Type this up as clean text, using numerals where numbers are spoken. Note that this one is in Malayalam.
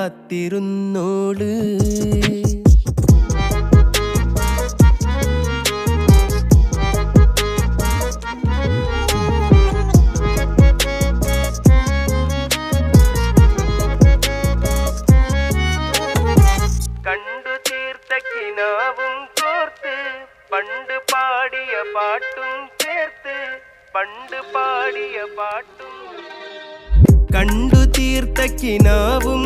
കാത്തിരുന്നോള്. കണ്ടു തീർത്ത കിനാവും കോർത്ത് പണ്ട് പാടിയ പാട്ടും ചേർത്ത് പണ്ട് പാടിയ പാട്ടും കണ്ടു തീർത്ത കിനാവും